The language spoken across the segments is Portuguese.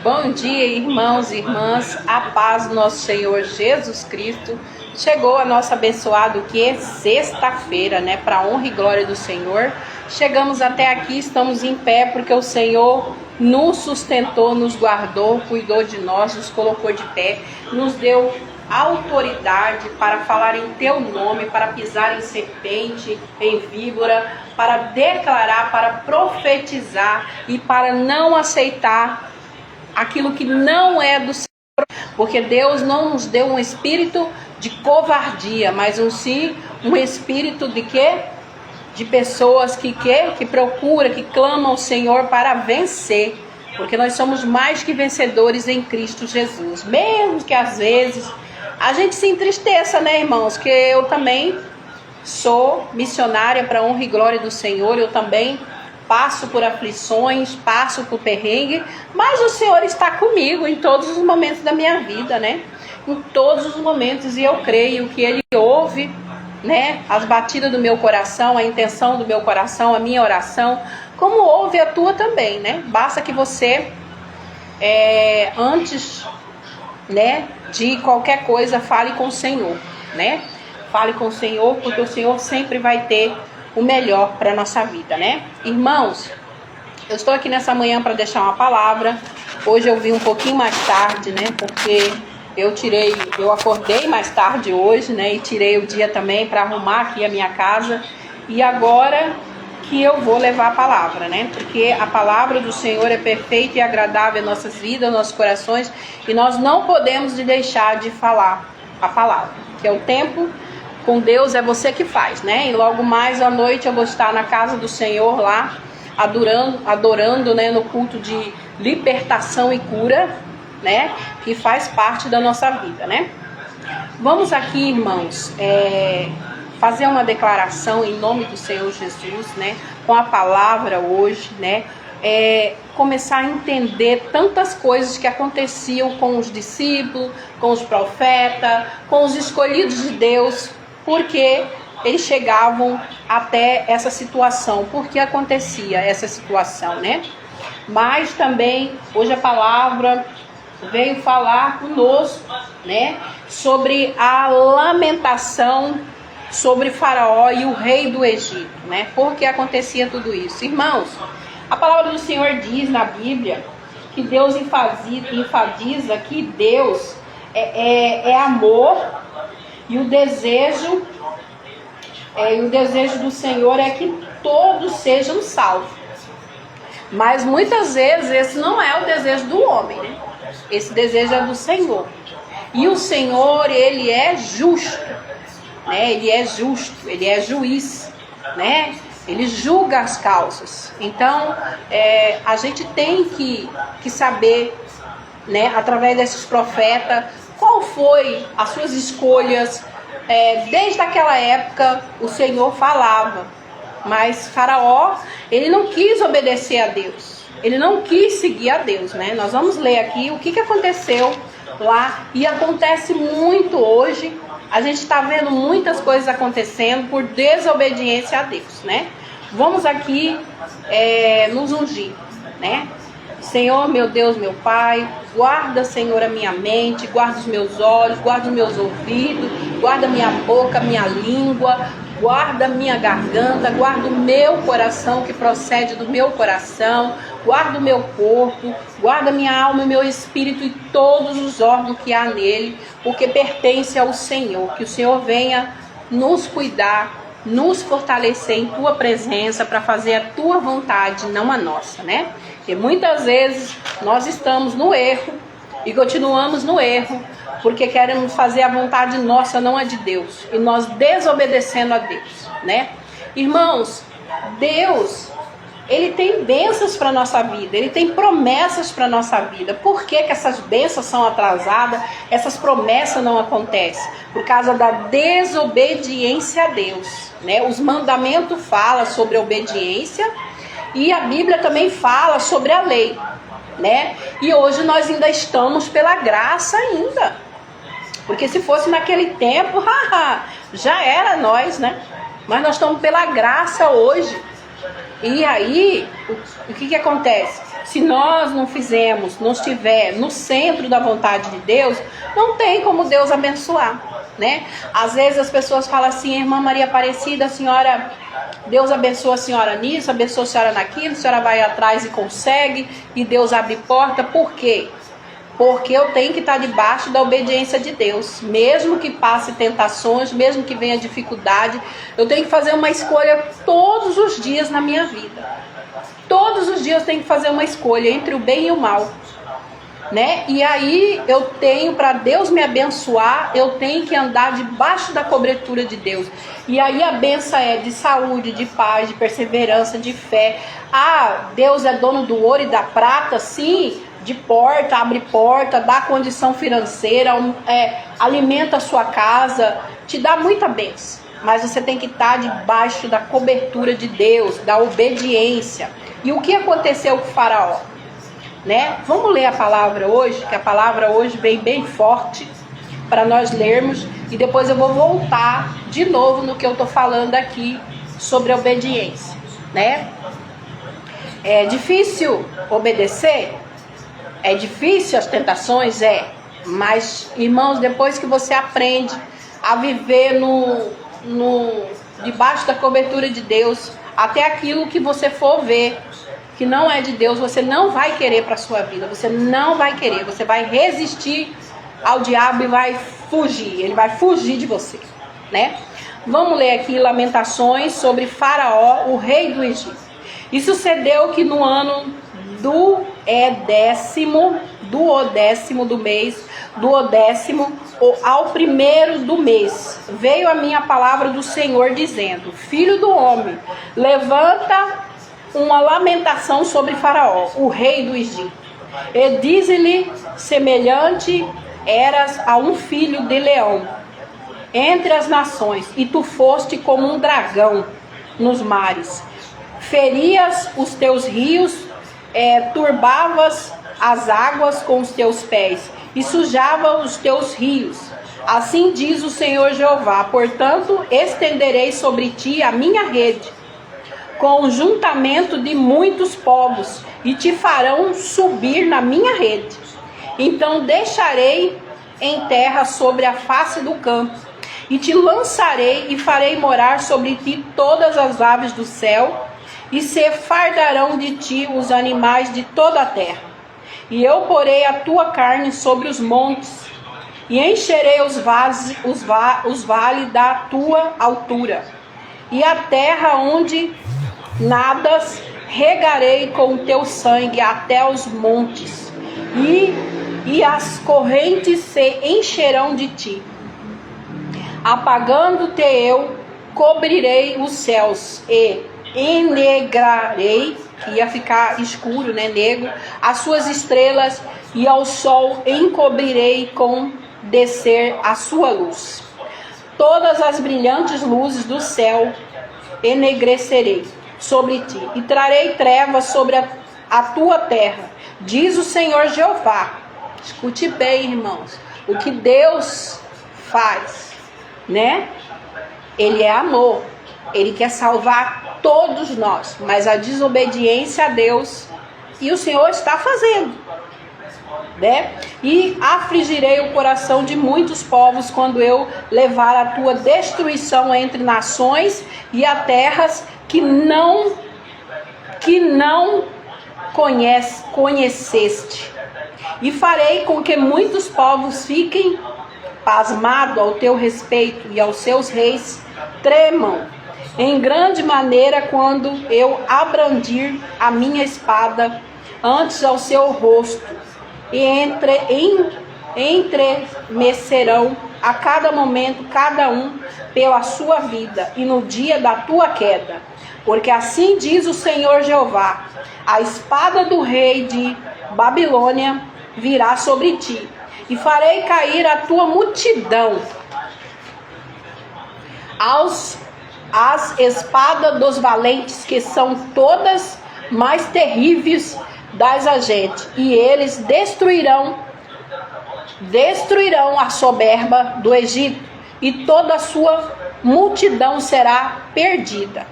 Bom dia, irmãos e irmãs, a paz do nosso Senhor Jesus Cristo. Chegou a nossa abençoada sexta-feira, né? Para a honra e glória do Senhor. Chegamos até aqui, estamos em pé porque o Senhor nos sustentou, nos guardou, cuidou de nós, nos colocou de pé, nos deu autoridade para falar em teu nome, para pisar em serpente, em víbora, para declarar, para profetizar e para não aceitar aquilo que não é do Senhor, porque Deus não nos deu um espírito de covardia, mas sim um espírito de quê? De pessoas que procuram, que clamam ao Senhor para vencer, porque nós somos mais que vencedores em Cristo Jesus, mesmo que às vezes a gente se entristeça, né, irmãos, que eu também sou missionária para a honra e glória do Senhor, eu também passo por aflições, passo por perrengue, mas o Senhor está comigo em todos os momentos da minha vida, né? Em todos os momentos, e eu creio que Ele ouve, né, as batidas do meu coração, a intenção do meu coração, a minha oração, como ouve a tua também, né? Basta que você, antes, né, de qualquer coisa, fale com o Senhor, né? Fale com o Senhor, porque o Senhor sempre vai ter o melhor para a nossa vida, né? Irmãos, eu estou aqui nessa manhã para deixar uma palavra. Hoje eu vim um pouquinho mais tarde, né? Porque eu acordei mais tarde hoje, né? E tirei o dia também para arrumar aqui a minha casa. E agora que eu vou levar a palavra, né? Porque a palavra do Senhor é perfeita e agradável em nossas vidas, nos nossos corações. E nós não podemos deixar de falar a palavra, que é o tempo com Deus, é você que faz, né? E logo mais à noite eu vou estar na casa do Senhor lá, adorando, né, no culto de libertação e cura, né? Que faz parte da nossa vida, né? Vamos aqui, irmãos, fazer uma declaração em nome do Senhor Jesus, né? Com a palavra hoje, né? Começar a entender tantas coisas que aconteciam com os discípulos, com os profetas, com os escolhidos de Deus, porque eles chegavam até essa situação, porque acontecia essa situação, né? Mas também, hoje a palavra veio falar conosco, né? Sobre a lamentação sobre Faraó e o rei do Egito, né? Porque acontecia tudo isso. Irmãos, a palavra do Senhor diz na Bíblia que Deus enfatiza que Deus é amor. E o desejo do Senhor é que todos sejam salvos. Mas muitas vezes esse não é o desejo do homem, né? Esse desejo é do Senhor. E o Senhor, Ele é justo, né? Ele é justo, Ele é juiz, né? Ele julga as causas. Então, a gente tem que saber, né, através desses profetas, qual foi as suas escolhas. Desde aquela época o Senhor falava, mas Faraó, ele não quis obedecer a Deus, ele não quis seguir a Deus, né? Nós vamos ler aqui o que aconteceu lá, e acontece muito hoje. A gente está vendo muitas coisas acontecendo por desobediência a Deus, né? Vamos aqui nos ungir, né? Senhor, meu Deus, meu Pai, guarda, Senhor, a minha mente, guarda os meus olhos, guarda os meus ouvidos, guarda minha boca, minha língua, guarda minha garganta, guarda o meu coração que procede do meu coração, guarda o meu corpo, guarda minha alma e meu espírito e todos os órgãos que há nele, porque pertence ao Senhor. Que o Senhor venha nos cuidar, nos fortalecer em tua presença para fazer a tua vontade, não a nossa, né? Porque muitas vezes nós estamos no erro e continuamos no erro porque queremos fazer a vontade nossa, não a de Deus, e nós desobedecendo a Deus, né? Irmãos, Deus, Ele tem bênçãos para a nossa vida, Ele tem promessas para a nossa vida. Por que essas bênçãos são atrasadas, essas promessas não acontecem? Por causa da desobediência a Deus, né? Os mandamentos falam sobre a obediência e a Bíblia também fala sobre a lei, né? E hoje nós ainda estamos pela graça ainda, porque se fosse naquele tempo, já era nós, né? Mas nós estamos pela graça hoje. E aí, o que acontece? Se nós não fizermos, não estiver no centro da vontade de Deus, não tem como Deus abençoar, né? Às vezes as pessoas falam assim, irmã Maria Aparecida, a senhora, Deus abençoa a senhora nisso, abençoa a senhora naquilo, a senhora vai atrás e consegue, e Deus abre porta. Por quê? Porque eu tenho que estar debaixo da obediência de Deus. Mesmo que passe tentações, mesmo que venha dificuldade, eu tenho que fazer uma escolha todos os dias na minha vida. Todos os dias eu tenho que fazer uma escolha entre o bem e o mal, né? E aí eu tenho, para Deus me abençoar, eu tenho que andar debaixo da cobertura de Deus. E aí a benção é de saúde, de paz, de perseverança, de fé. Ah, Deus é dono do ouro e da prata, sim, de porta, abre porta, dá condição financeira, alimenta a sua casa, te dá muita bênção. Mas você tem que estar debaixo da cobertura de Deus, da obediência. E o que aconteceu com o faraó? Né? Vamos ler a palavra hoje, que a palavra hoje vem bem forte para nós lermos. E depois eu vou voltar de novo no que eu estou falando aqui sobre a obediência. Né? É difícil obedecer? É difícil as tentações? Mas, irmãos, depois que você aprende a viver debaixo da cobertura de Deus, até aquilo que você for ver que não é de Deus, você não vai querer para a sua vida. Você não vai querer. Você vai resistir ao diabo e vai fugir. Ele vai fugir de você, né? Vamos ler aqui Lamentações sobre Faraó, o rei do Egito. E sucedeu que no ano do décimo ao primeiro do mês, veio a minha palavra do Senhor dizendo: Filho do homem, levanta uma lamentação sobre Faraó, o rei do Egito. E diz-lhe, semelhante eras a um filho de leão entre as nações, e tu foste como um dragão nos mares. Ferias os teus rios, turbavas as águas com os teus pés, e sujava os teus rios. Assim diz o Senhor Jeová: portanto, estenderei sobre ti a minha rede, com o juntamento de muitos povos, e te farão subir na minha rede. Então deixarei em terra sobre a face do campo, e te lançarei e farei morar sobre ti todas as aves do céu, e se fardarão de ti os animais de toda a terra. E eu porei a tua carne sobre os montes, e encherei os vales da tua altura, e a terra onde nadas regarei com o teu sangue até os montes, e as correntes se encherão de ti. Apagando-te eu, cobrirei os céus, e enegrarei, que ia ficar escuro, né, negro, as suas estrelas, e ao sol encobrirei com descer a sua luz. Todas as brilhantes luzes do céu enegrecerei sobre ti, e trarei trevas sobre a tua terra, diz o Senhor Jeová. Escute bem, irmãos, o que Deus faz, né? Ele é amor, Ele quer salvar todos nós, mas a desobediência a Deus, e o Senhor está fazendo, né? E afligirei o coração de muitos povos quando eu levar a tua destruição entre nações e a terras que não conheceste. E farei com que muitos povos fiquem pasmados ao teu respeito, e aos seus reis tremam em grande maneira quando eu abrandir a minha espada antes ao seu rosto, e entremecerão a cada momento cada um pela sua vida, e no dia da tua queda. Porque assim diz o Senhor Jeová: a espada do rei de Babilônia virá sobre ti, e farei cair a tua multidão as espadas dos valentes, que são todas mais terríveis das agentes, e eles destruirão a soberba do Egito, e toda a sua multidão será perdida.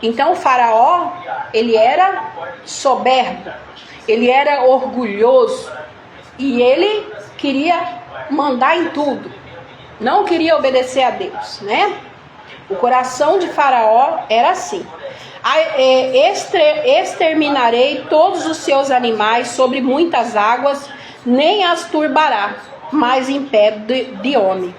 Então o faraó, ele era soberbo, ele era orgulhoso e ele queria mandar em tudo, não queria obedecer a Deus, né? O coração de faraó era assim: exterminarei todos os seus animais sobre muitas águas, nem as turbará mais em pé de homem,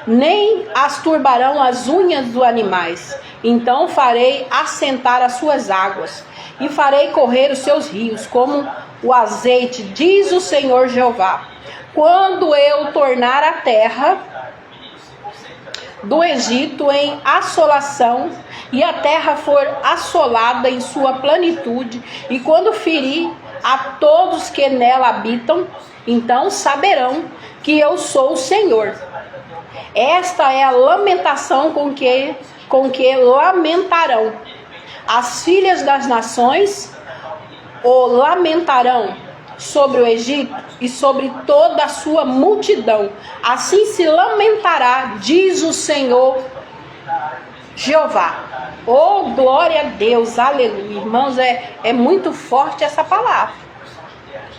nem as turbarão as unhas dos animais. Então farei assentar as suas águas, e farei correr os seus rios como o azeite, diz o Senhor Jeová. Quando eu tornar a terra do Egito em assolação, e a terra for assolada em sua plenitude, e quando ferir a todos que nela habitam, então saberão que eu sou o Senhor. Esta é a lamentação com que lamentarão as filhas das nações, o lamentarão sobre o Egito e sobre toda a sua multidão. Assim se lamentará, diz o Senhor Jeová. Oh, glória a Deus, aleluia. Irmãos, é muito forte essa palavra.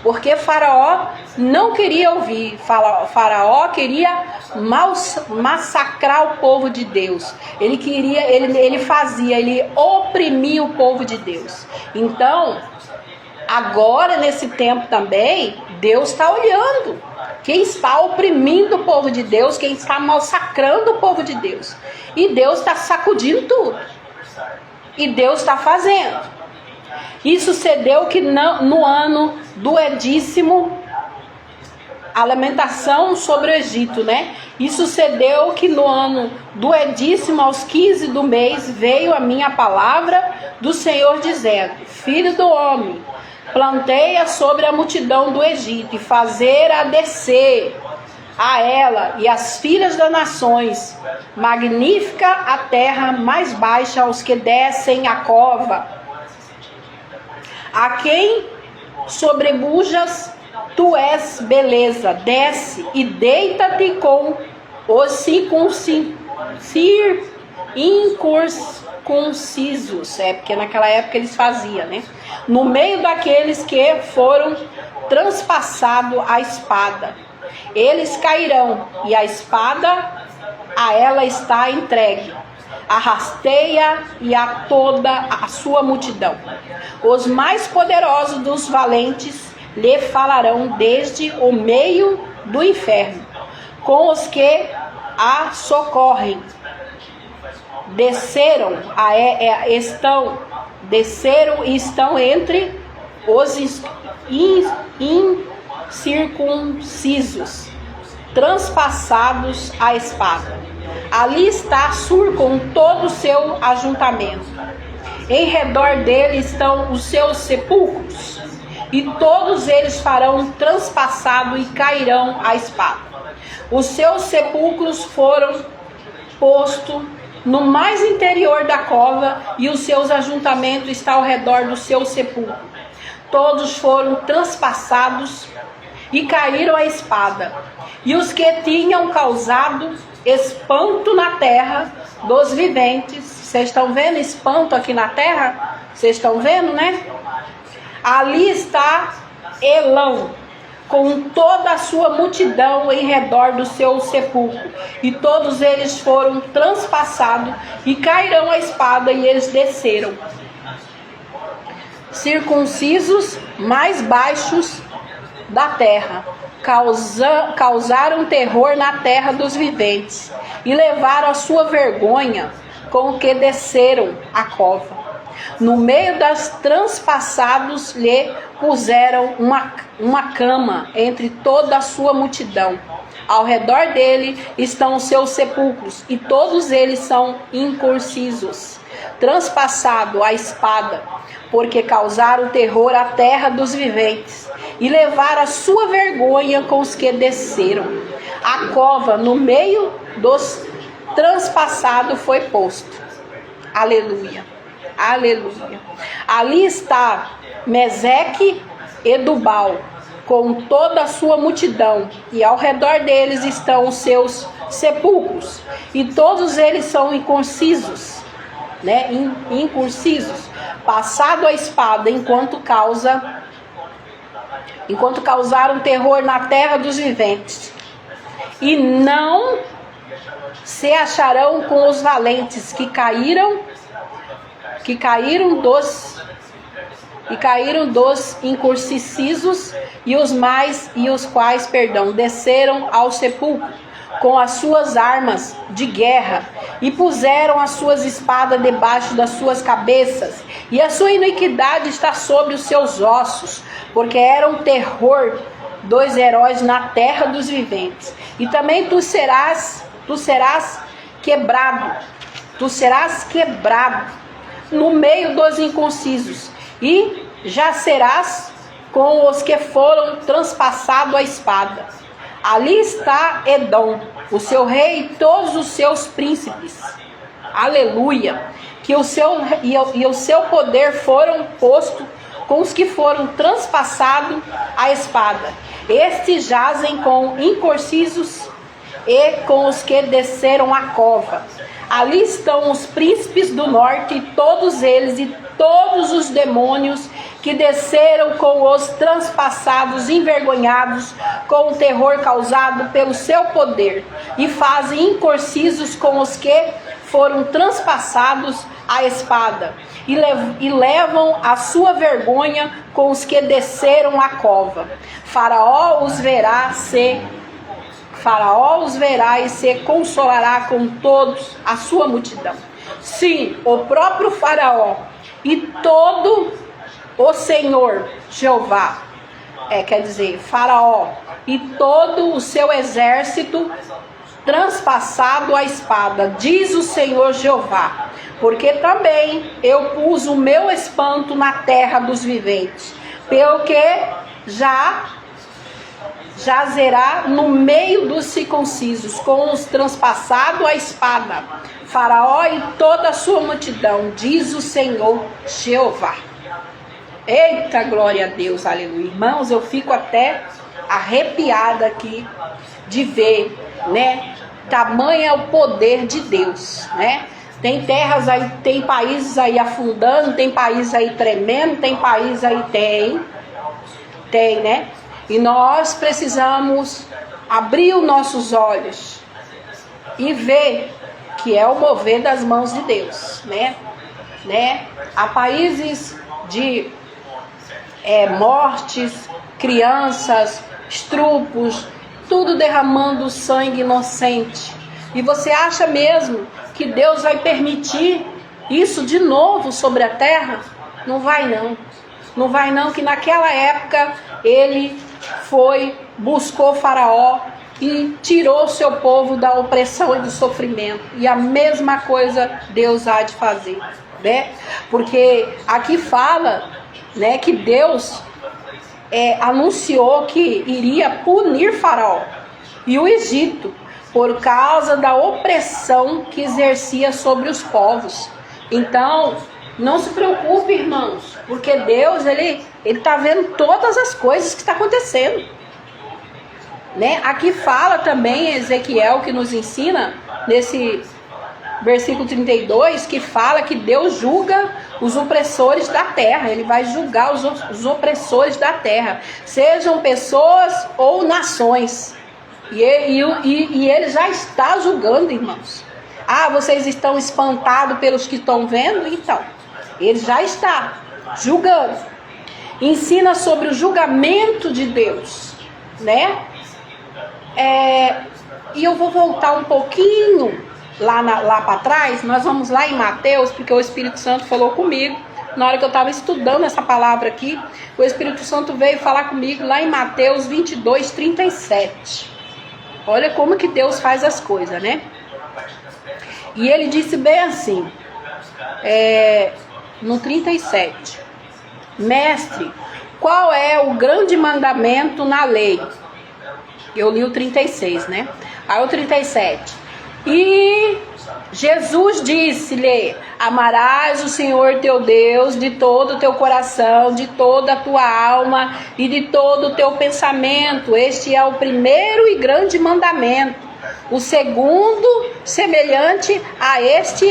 Porque Faraó não queria ouvir, Faraó queria massacrar o povo de Deus. Ele oprimia o povo de Deus. Então, agora nesse tempo também, Deus está olhando quem está oprimindo o povo de Deus, quem está massacrando o povo de Deus. E Deus está sacudindo tudo. E Deus está fazendo. E sucedeu que no ano do Edíssimo, a lamentação sobre o Egito, né? E sucedeu que no ano do Edíssimo, aos 15 do mês, veio a minha palavra do Senhor dizendo: Filho do homem, planteia sobre a multidão do Egito e fazer-a descer a ela e as filhas das nações, magnífica a terra mais baixa aos que descem a cova. A quem sobrepujas, tu és beleza, desce e deita-te com os incircuncisos, porque naquela época eles faziam, né? No meio daqueles que foram transpassados a espada, eles cairão, e a espada a ela está entregue. Arrasteia e a toda a sua multidão. Os mais poderosos dos valentes lhe falarão desde o meio do inferno, com os que a socorrem. Desceram e estão entre os incircuncisos, transpassados a espada. Ali está Sur com todo o seu ajuntamento. Em redor dele estão os seus sepulcros, e todos eles farão transpassado e cairão a espada. Os seus sepulcros foram postos no mais interior da cova, e os seus ajuntamentos estão ao redor do seu sepulcro. Todos foram transpassados e caíram a espada. E os que tinham causado espanto na terra dos viventes. Vocês estão vendo espanto aqui na terra? Vocês estão vendo, né? Ali está Elão, com toda a sua multidão em redor do seu sepulcro. E todos eles foram transpassados e cairão a espada, e eles desceram. Circuncisos mais baixos da terra, causaram terror na terra dos viventes, e levaram a sua vergonha com o que desceram a cova. No meio das transpassados lhe puseram uma cama entre toda a sua multidão. Ao redor dele estão os seus sepulcros, e todos eles são incircuncisos, transpassado a espada, porque causaram terror à terra dos viventes, e levaram a sua vergonha com os que desceram. A cova no meio dos transpassados foi posto. Aleluia, aleluia. Ali está Meseque e Tubal, com toda a sua multidão, e ao redor deles estão os seus sepulcros, e todos eles são incircuncisos, né, incursisos, passado a espada, enquanto causaram terror na terra dos viventes. E não se acharão com os valentes que caíram dos incursisos e os quais desceram ao sepulcro com as suas armas de guerra e puseram as suas espadas debaixo das suas cabeças, e a sua iniquidade está sobre os seus ossos, porque eram terror dos heróis na terra dos viventes. E também tu serás quebrado no meio dos inconcisos, e já serás com os que foram transpassados a espada. Ali está Edom, o seu rei e todos os seus príncipes. Aleluia! Que o seu poder foram posto com os que foram transpassados a espada. Estes jazem com inconcisos e com os que desceram a cova. Ali estão os príncipes do norte, todos eles e todos os demônios que desceram com os transpassados, envergonhados com o terror causado pelo seu poder, e fazem inconcisos com os que foram transpassados a espada, e levam a sua vergonha com os que desceram a cova. Faraó os verá e se consolará com todos a sua multidão. Sim, o próprio Faraó e todo o Senhor Jeová, Faraó e todo o seu exército transpassado a espada, diz o Senhor Jeová, porque também eu pus o meu espanto na terra dos viventes, pelo que jazerá no meio dos circuncisos, com os transpassados a espada, Faraó e toda a sua multidão, diz o Senhor Jeová. Eita, glória a Deus, aleluia. Irmãos, eu fico até arrepiada aqui de ver, né? Tamanho é o poder de Deus, né? Tem terras aí, tem países aí afundando, tem países aí tremendo, tem países aí, tem, né? E nós precisamos abrir os nossos olhos e ver que é o mover das mãos de Deus, né? Há países de mortes, crianças, estrupos, tudo derramando sangue inocente. E você acha mesmo que Deus vai permitir isso de novo sobre a terra? Não vai não. Não vai não, que naquela época ele buscou Faraó e tirou seu povo da opressão e do sofrimento. E a mesma coisa Deus há de fazer, né? Porque aqui fala, né, que Deus anunciou que iria punir Faraó e o Egito por causa da opressão que exercia sobre os povos. Então, não se preocupe, irmãos, porque Deus, ele está vendo todas as coisas que estão acontecendo, né? Aqui fala também Ezequiel, que nos ensina nesse versículo 32, que fala que Deus julga os opressores da terra. Ele vai julgar os opressores da terra, sejam pessoas ou nações. E ele já está julgando, irmãos. Ah, vocês estão espantados pelos que estão vendo? Então, ele já está julgando. Ensina sobre o julgamento de Deus, né? E eu vou voltar um pouquinho lá para trás. Nós vamos lá em Mateus, porque o Espírito Santo falou comigo. Na hora que eu estava estudando essa palavra aqui, o Espírito Santo veio falar comigo lá em Mateus 22, 37. Olha como que Deus faz as coisas, né? E ele disse bem assim, no 37. Mestre, qual é o grande mandamento na lei? Eu li o 36, né? Aí o 37. E Jesus disse-lhe: amarás o Senhor teu Deus de todo o teu coração, de toda a tua alma e de todo o teu pensamento. Este é o primeiro e grande mandamento. O segundo, semelhante a este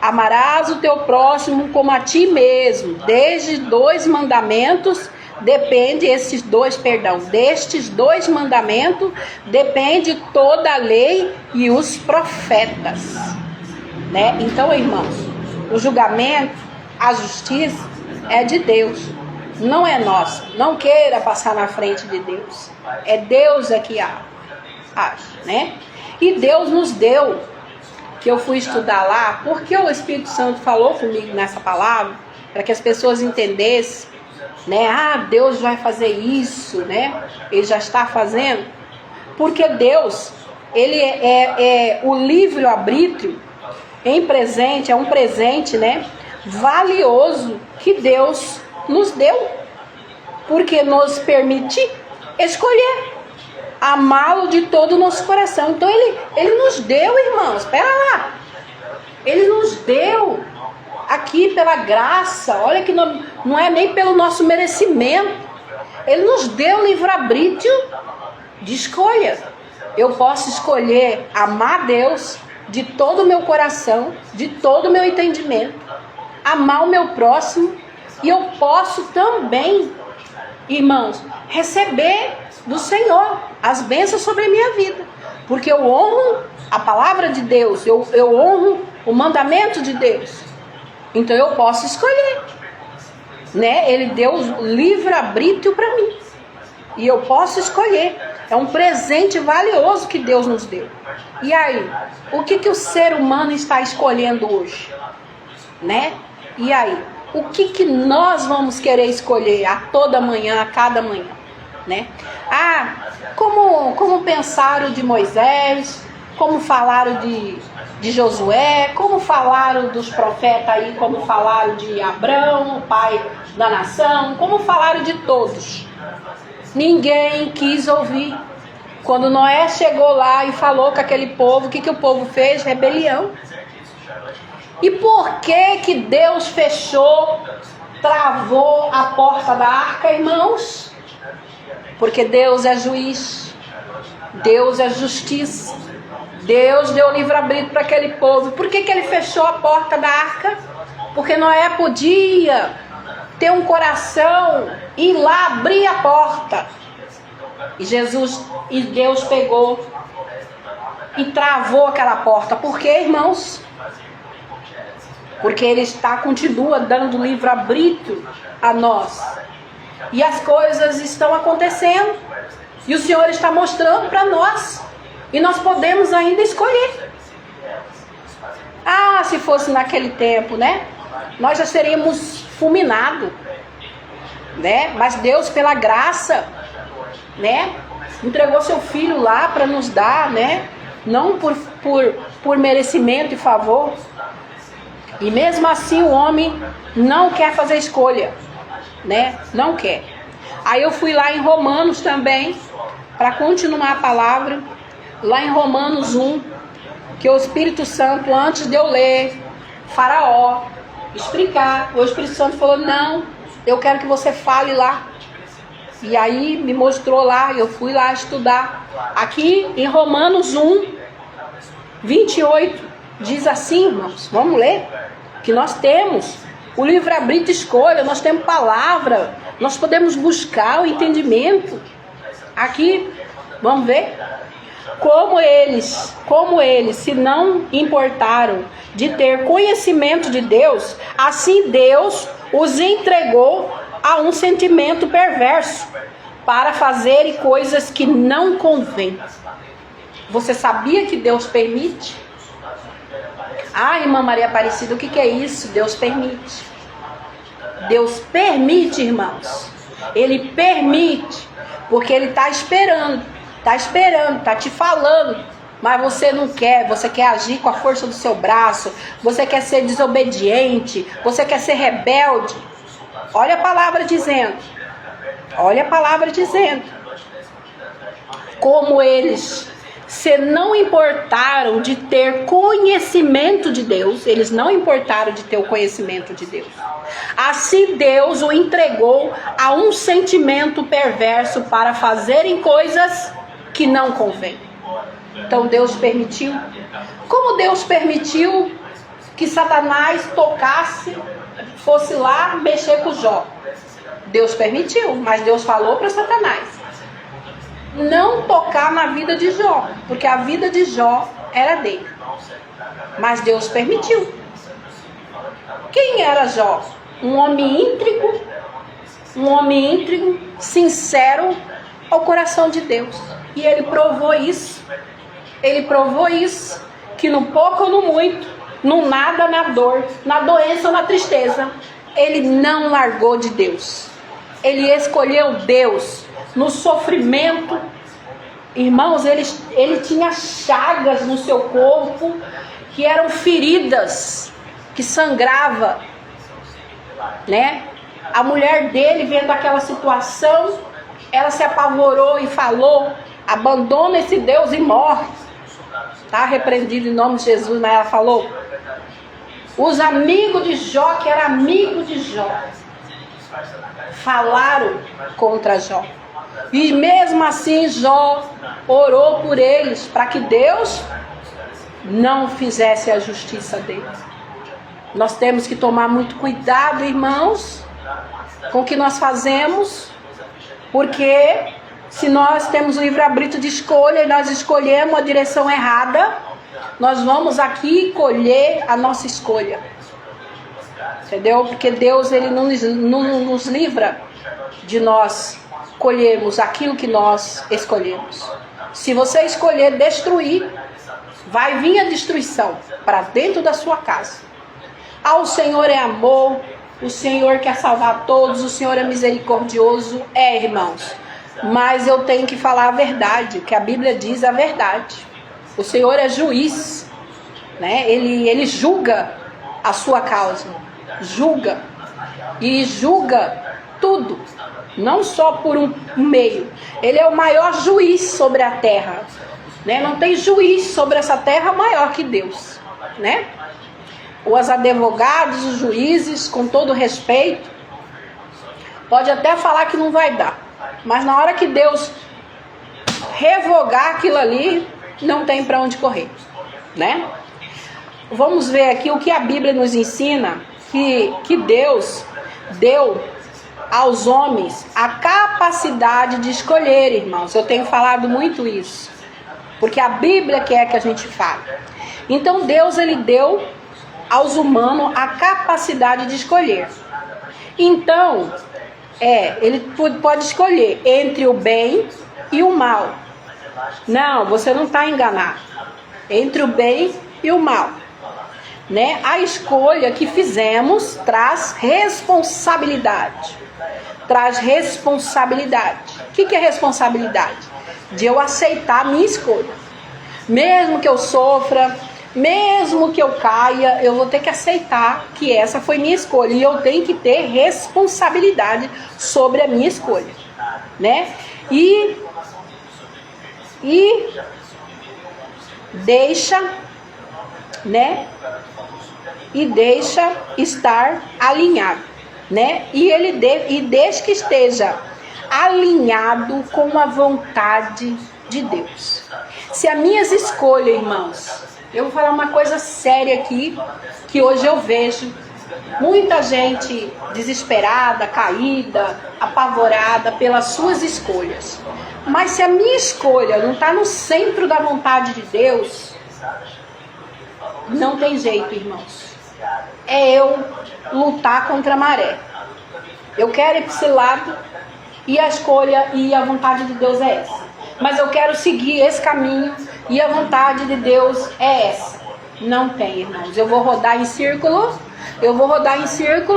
amarás o teu próximo como a ti mesmo. Destes dois mandamentos destes dois mandamentos depende toda a lei e os profetas, né? Então, irmãos, o julgamento, a justiça é de Deus, não é nossa. Não queira passar na frente de Deus, é Deus que age, né? E Deus nos deu, que eu fui estudar lá, porque o Espírito Santo falou comigo nessa palavra, para que as pessoas entendessem, né? Deus vai fazer isso, né? Ele já está fazendo, porque Deus, ele é o livre-arbítrio em presente, é um presente, né? Valioso que Deus nos deu, porque nos permite escolher amá-lo de todo o nosso coração. Então ele nos deu, irmãos, espera lá, ele nos deu aqui pela graça. Olha que não é nem pelo nosso merecimento, ele nos deu livre-arbítrio de escolha. Eu posso escolher amar Deus de todo o meu coração, de todo o meu entendimento, amar o meu próximo, e eu posso também, irmãos, receber do Senhor as bênçãos sobre a minha vida, porque eu honro a palavra de Deus, eu honro o mandamento de Deus. Então eu posso escolher, né? Ele deu livre-arbítrio para mim, e eu posso escolher. É um presente valioso que Deus nos deu. E aí, o que o ser humano está escolhendo hoje, né? E aí, o que nós vamos querer escolher a toda manhã, a cada manhã, né? Como pensaram de Moisés, como falaram de Josué, como falaram dos profetas aí, como falaram de Abrão, o pai da nação, como falaram de todos. Ninguém quis ouvir. Quando Noé chegou lá e falou com aquele povo, o que o povo fez? Rebelião. E por que Deus fechou, travou a porta da arca, irmãos? Porque Deus é juiz, Deus é justiça. Deus deu livre-arbítrio para aquele povo. Por que ele fechou a porta da arca? Porque Noé podia ter um coração, ir lá abrir a porta. E Deus pegou e travou aquela porta. Por quê, irmãos? Porque ele continua dando livre-arbítrio a nós. E as coisas estão acontecendo. E o Senhor está mostrando para nós. E nós podemos ainda escolher. Se fosse naquele tempo, né? Nós já seríamos fulminados, né? Mas Deus, pela graça, né? Entregou seu filho lá para nos dar, né? Não por merecimento e favor. E mesmo assim o homem não quer fazer escolha, né? Não quer. Aí eu fui lá em Romanos também, para continuar a palavra. Lá em Romanos 1, que o Espírito Santo, antes de eu ler Faraó, explicar, o Espírito Santo falou: não, eu quero que você fale lá. E aí me mostrou lá, eu fui lá estudar. Aqui em Romanos 1, 28, diz assim, irmãos, vamos ler? Que nós temos o livre-arbítrio de escolha, nós temos palavra, nós podemos buscar o entendimento. Aqui, vamos ver? Como eles se não importaram de ter conhecimento de Deus, assim Deus os entregou a um sentimento perverso para fazerem coisas que não convêm. Você sabia que Deus permite? Irmã Maria Aparecida, o que é isso? Deus permite. Deus permite, irmãos. Ele permite, porque Ele está esperando, está te falando, mas você não quer, você quer agir com a força do seu braço, você quer ser desobediente, você quer ser rebelde. Olha a palavra dizendo, como eles se não importaram de ter conhecimento de Deus, eles não importaram de ter o conhecimento de Deus. Assim Deus o entregou a um sentimento perverso para fazerem coisas que não convém. Então Deus permitiu. Como Deus permitiu que Satanás fosse lá mexer com Jó? Deus permitiu, mas Deus falou para Satanás não tocar na vida de Jó, porque a vida de Jó era dele. Mas Deus permitiu. Quem era Jó? Um homem íntegro, sincero ao coração de Deus. E ele provou isso. Que no pouco ou no muito, no nada, na dor, na doença ou na tristeza, ele não largou de Deus. Ele escolheu Deus no sofrimento. Irmãos, ele tinha chagas no seu corpo, que eram feridas, que sangrava, né? A mulher dele, vendo aquela situação, ela se apavorou e falou: abandona esse Deus e morre. Está repreendido em nome de Jesus. Mas ela falou: os amigos de Jó, que era amigo de Jó, falaram contra Jó. E mesmo assim Jó orou por eles, para que Deus não fizesse a justiça dele. Nós temos que tomar muito cuidado, irmãos, com o que nós fazemos, porque se nós temos livre-arbítrio de escolha e nós escolhemos a direção errada, nós vamos aqui colher a nossa escolha. Entendeu? Porque Deus, ele não nos livra de nós colhermos aquilo que nós escolhemos. Se você escolher destruir, vai vir a destruição para dentro da sua casa. O Senhor é amor, o Senhor quer salvar todos, o Senhor é misericordioso, irmãos. Mas eu tenho que falar a verdade, que a Bíblia diz a verdade. O Senhor é juiz, né? Ele julga a sua causa, julga tudo, não só por um meio. Ele é o maior juiz sobre a terra, né? Não tem juiz sobre essa terra maior que Deus, né? Os advogados, os juízes, com todo respeito, pode até falar que não vai dar, mas na hora que Deus revogar aquilo ali, não tem para onde correr, né? Vamos ver aqui o que a Bíblia nos ensina, que Deus deu aos homens a capacidade de escolher, irmãos. Eu tenho falado muito isso, porque a Bíblia quer que a gente fale. Então Deus, ele deu aos humanos a capacidade de escolher. Então, ele pode escolher entre o bem e o mal. Não, você não está enganado. Entre o bem e o mal, né? A escolha que fizemos traz responsabilidade. Traz responsabilidade. O que é responsabilidade? De eu aceitar a minha escolha. Mesmo que eu sofra, mesmo que eu caia, eu vou ter que aceitar que essa foi minha escolha. E eu tenho que ter responsabilidade sobre a minha escolha, né? E deixa, né? E deixa estar alinhado, né? E desde que esteja alinhado com a vontade de Deus. Se as minhas escolhas, irmãos, eu vou falar uma coisa séria aqui, que hoje eu vejo muita gente desesperada, caída, apavorada pelas suas escolhas. Mas se a minha escolha não está no centro da vontade de Deus, não tem jeito, irmãos. É eu lutar contra a maré. Eu quero ir para esse lado e a escolha e a vontade de Deus é essa. Mas eu quero seguir esse caminho e a vontade de Deus é essa. Não tem, irmãos. Eu vou rodar em círculo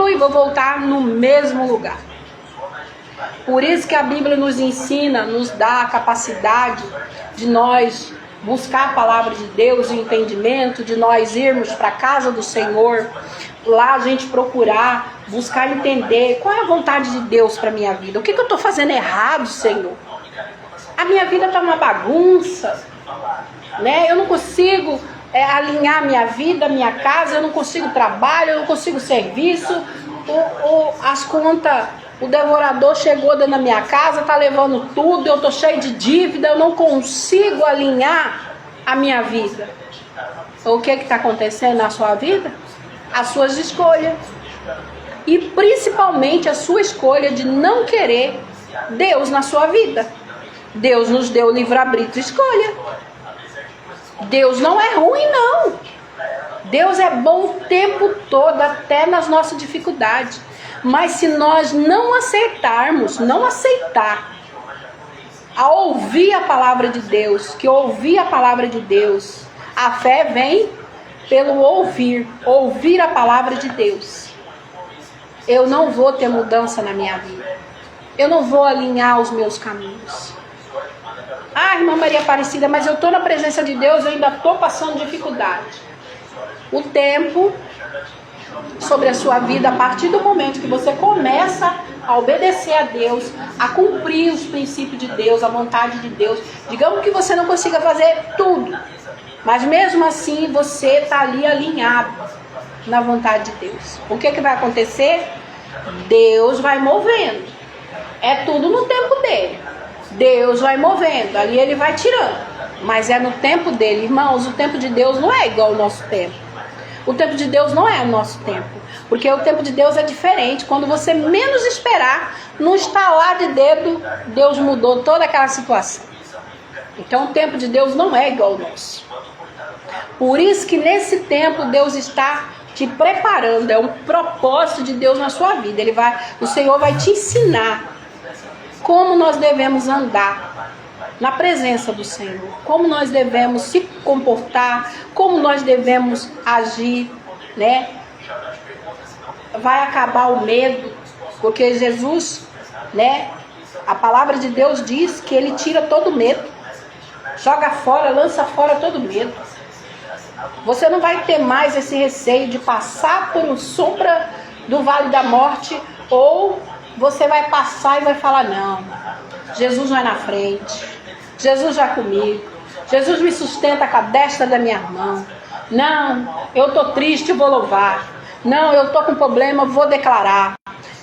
e vou voltar no mesmo lugar. Por isso que a Bíblia nos ensina, nos dá a capacidade de nós buscar a palavra de Deus, o entendimento, de nós irmos para a casa do Senhor, lá a gente procurar, buscar entender qual é a vontade de Deus para a minha vida. O que eu estou fazendo errado, Senhor? A minha vida está uma bagunça, né? Eu não consigo alinhar minha vida, minha casa, eu não consigo trabalho, eu não consigo serviço, as contas O devorador chegou dentro da minha casa, está levando tudo, eu estou cheio de dívida, eu não consigo alinhar a minha vida. O que está acontecendo na sua vida? As suas escolhas. E principalmente a sua escolha de não querer Deus na sua vida. Deus nos deu o livre-arbítrio de escolha. Deus não é ruim, não. Deus é bom o tempo todo, até nas nossas dificuldades. Mas se nós não aceitar a ouvir a palavra de Deus, que ouvir a palavra de Deus, a fé vem pelo ouvir a palavra de Deus. Eu não vou ter mudança na minha vida. Eu não vou alinhar os meus caminhos. Ah, irmã Maria Aparecida, mas eu estou na presença de Deus, eu ainda estou passando dificuldade. O tempo sobre a sua vida, a partir do momento que você começa a obedecer a Deus, a cumprir os princípios de Deus, a vontade de Deus. Digamos que você não consiga fazer tudo, mas mesmo assim você está ali alinhado na vontade de Deus. O que vai acontecer? Deus vai movendo. É tudo no tempo dele. Deus vai movendo, ali ele vai tirando. Mas é no tempo dele. Irmãos, o tempo de Deus não é igual ao nosso tempo. O tempo de Deus não é o nosso tempo. Porque o tempo de Deus é diferente. Quando você menos esperar, no estalar de dedo, Deus mudou toda aquela situação. Então o tempo de Deus não é igual ao nosso. Por isso que nesse tempo Deus está te preparando. É um propósito de Deus na sua vida. O Senhor vai te ensinar como nós devemos andar na presença do Senhor, como nós devemos se comportar, como nós devemos agir, né? Vai acabar o medo, porque Jesus, né? A palavra de Deus diz que ele tira todo medo, joga fora, lança fora todo medo. Você não vai ter mais esse receio de passar por uma sombra do vale da morte, ou você vai passar e vai falar, não, Jesus vai na frente, Jesus vai comigo, Jesus me sustenta com a destra da minha mão. Não, eu estou triste, vou louvar. Não, eu estou com problema, vou declarar.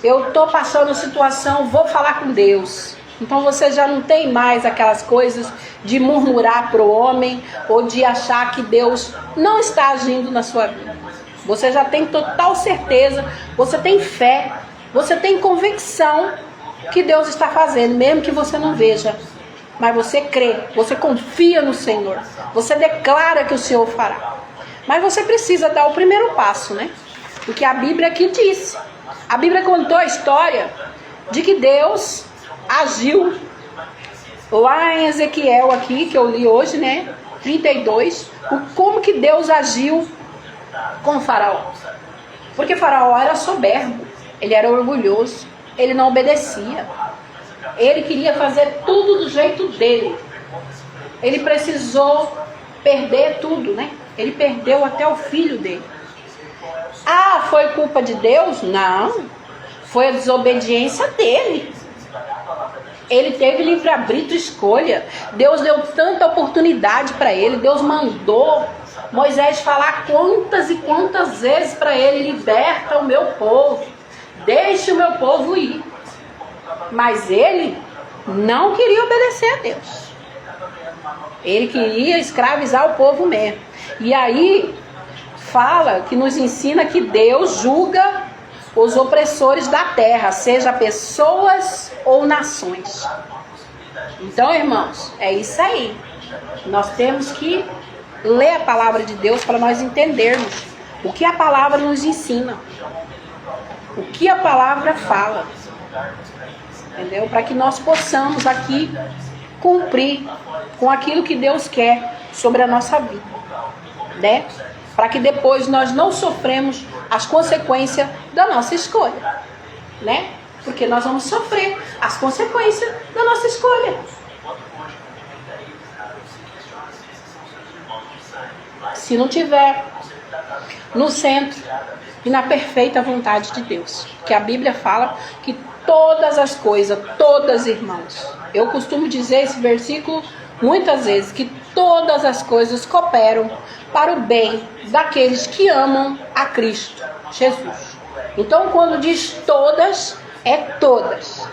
Eu estou passando situação, vou falar com Deus. Então você já não tem mais aquelas coisas de murmurar para o homem ou de achar que Deus não está agindo na sua vida. Você já tem total certeza, você tem fé, você tem convicção que Deus está fazendo, mesmo que você não veja. Mas você crê, você confia no Senhor, você declara que o Senhor fará. Mas você precisa dar o primeiro passo, né? Porque a Bíblia aqui disse. A Bíblia contou a história de que Deus agiu lá em Ezequiel aqui, que eu li hoje, né? 32, como que Deus agiu com Faraó. Porque Faraó era soberbo, ele era orgulhoso, ele não obedecia. Ele queria fazer tudo do jeito dele. Ele precisou perder tudo, né? Ele perdeu até o filho dele. Ah, foi culpa de Deus? Não. Foi a desobediência dele. Ele teve livre-arbítrio, escolha. Deus deu tanta oportunidade para ele. Deus mandou Moisés falar quantas e quantas vezes para ele: liberta o meu povo, deixe o meu povo ir. Mas ele não queria obedecer a Deus. Ele queria escravizar o povo mesmo. E aí fala, que nos ensina que Deus julga os opressores da terra, seja pessoas ou nações. Então, irmãos, é isso aí. Nós temos que ler a palavra de Deus para nós entendermos o que a palavra nos ensina, o que a palavra fala. Entendeu? Para que nós possamos aqui cumprir com aquilo que Deus quer sobre a nossa vida, né? Para que depois nós não sofremos as consequências da nossa escolha, né? Porque nós vamos sofrer as consequências da nossa escolha. Se não tiver no centro e na perfeita vontade de Deus. Que a Bíblia fala que todas as coisas, todas, irmãos, eu costumo dizer esse versículo muitas vezes, que todas as coisas cooperam para o bem daqueles que amam a Cristo Jesus. Então, quando diz todas, É todas.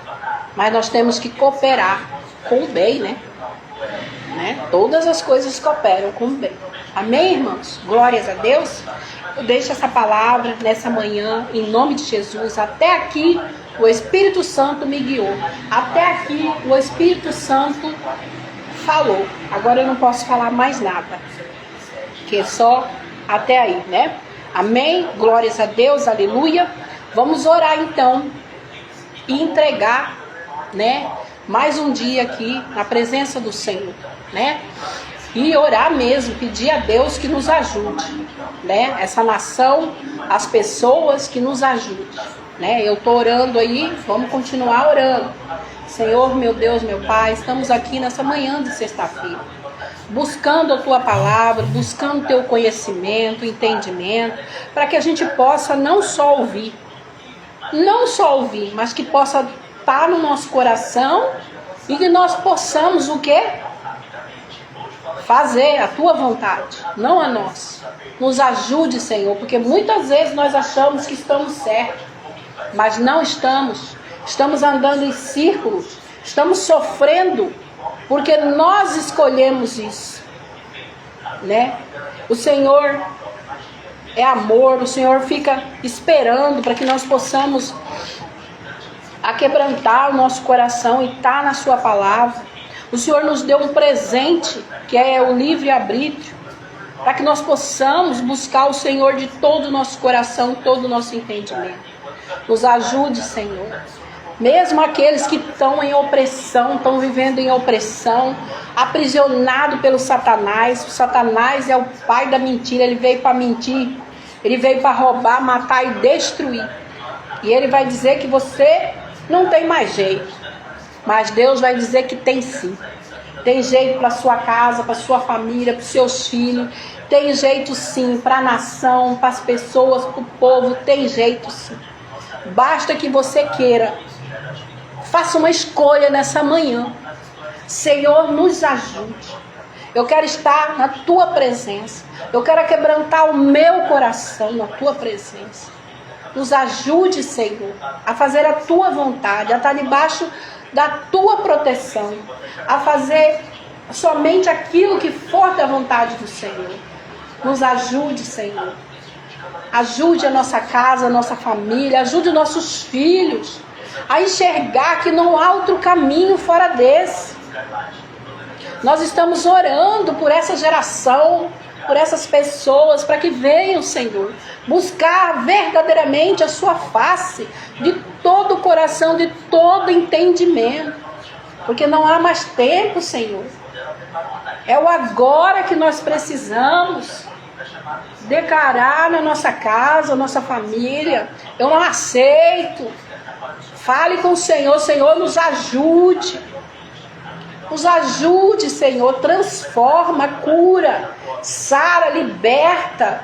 Mas nós temos que cooperar com o bem, né? Todas as coisas cooperam com o bem. Amém, irmãos? Glórias a Deus. Eu deixo essa palavra nessa manhã, em nome de Jesus. Até aqui o Espírito Santo me guiou. Até aqui o Espírito Santo falou. Agora eu não posso falar mais nada. Que é só até aí, né? Amém? Glórias a Deus, aleluia. Vamos orar então e entregar, né? Mais um dia aqui na presença do Senhor, né? E orar mesmo, pedir a Deus que nos ajude, né? Essa nação, as pessoas que nos ajudem, né? Eu tô orando aí, vamos continuar orando. Senhor, meu Deus, meu Pai, estamos aqui nessa manhã de sexta-feira, buscando a Tua palavra, buscando o Teu conhecimento, entendimento, para que a gente possa não só ouvir, mas que possa estar no nosso coração e que nós possamos o quê? Fazer a Tua vontade, não a nossa. Nos ajude, Senhor, porque muitas vezes nós achamos que estamos certos, mas não estamos. Estamos andando em círculos, estamos sofrendo, porque nós escolhemos isso, né? O Senhor é amor, o Senhor fica esperando para que nós possamos aquebrantar o nosso coração e estar na Sua palavra. O Senhor nos deu um presente, que é o livre-arbítrio, para que nós possamos buscar o Senhor de todo o nosso coração, todo o nosso entendimento. Nos ajude, Senhor. Mesmo aqueles que estão em opressão, estão vivendo em opressão, aprisionado pelo Satanás. O Satanás é o pai da mentira, ele veio para mentir, ele veio para roubar, matar e destruir. E ele vai dizer que você não tem mais jeito, mas Deus vai dizer que tem sim. Tem jeito para sua casa, para sua família, para os seus filhos. Tem jeito sim para a nação, para as pessoas, para o povo. Tem jeito sim. Basta que você queira. Faça uma escolha nessa manhã. Senhor, nos ajude. Eu quero estar na Tua presença. Eu quero quebrantar o meu coração na Tua presença. Nos ajude, Senhor, a fazer a Tua vontade, a estar debaixo da Tua proteção, a fazer somente aquilo que for da vontade do Senhor. Nos ajude, Senhor. Ajude a nossa casa, a nossa família, ajude os nossos filhos a enxergar que não há outro caminho fora desse. Nós estamos orando por essa geração, por essas pessoas, para que venham, Senhor, buscar verdadeiramente a Sua face, de todo o coração, de todo entendimento, porque não há mais tempo, Senhor. É o agora que nós precisamos declarar na nossa casa, nossa família. Eu não aceito. Fale com o Senhor. Senhor, nos ajude. Nos ajude, Senhor. Transforma, cura, sara, liberta.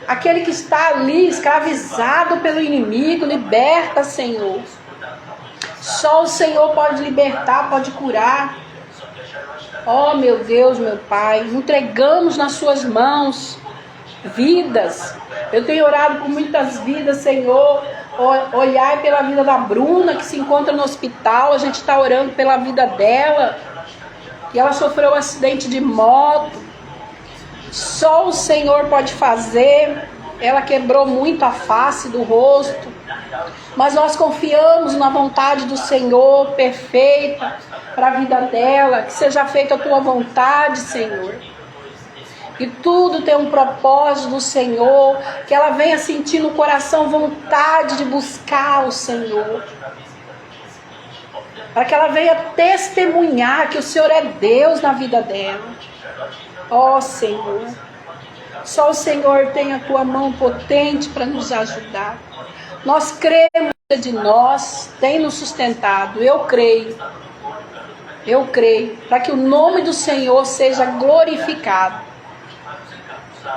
Aquele que está ali escravizado pelo inimigo, liberta, Senhor. Só o Senhor pode libertar, pode curar. Oh, meu Deus, meu Pai, entregamos nas Suas mãos vidas. Eu tenho orado por muitas vidas, Senhor. Olhai pela vida da Bruna, que se encontra no hospital. A gente está orando pela vida dela, que ela sofreu um acidente de moto. Só o Senhor pode fazer. Ela quebrou muito a face do rosto, mas nós confiamos na vontade do Senhor perfeita para a vida dela. Que seja feita a Tua vontade, Senhor. E tudo tem um propósito do Senhor. Que ela venha sentir no coração vontade de buscar o Senhor. Para que ela venha testemunhar que o Senhor é Deus na vida dela. Ó Senhor, só o Senhor tem a Tua mão potente para nos ajudar. Nós cremos de nós, tem nos sustentado. Eu creio, para que o nome do Senhor seja glorificado.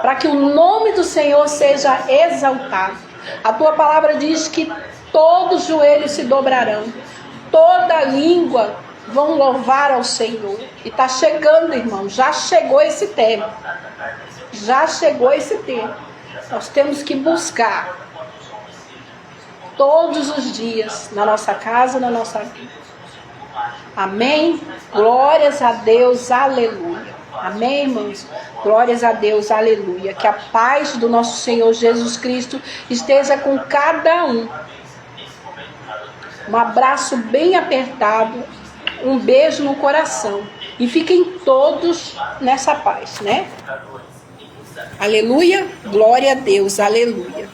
Para que o nome do Senhor seja exaltado. A Tua palavra diz que todos os joelhos se dobrarão, toda língua vão louvar ao Senhor. E está chegando, irmão, já chegou esse tempo. Já chegou esse tempo. Nós temos que buscar todos os dias, na nossa casa, na nossa vida. Amém? Glórias a Deus, aleluia. Amém, irmãos? Glórias a Deus, aleluia. Que a paz do nosso Senhor Jesus Cristo esteja com cada um. Um abraço bem apertado, um beijo no coração. E fiquem todos nessa paz, né? Aleluia, glória a Deus, aleluia.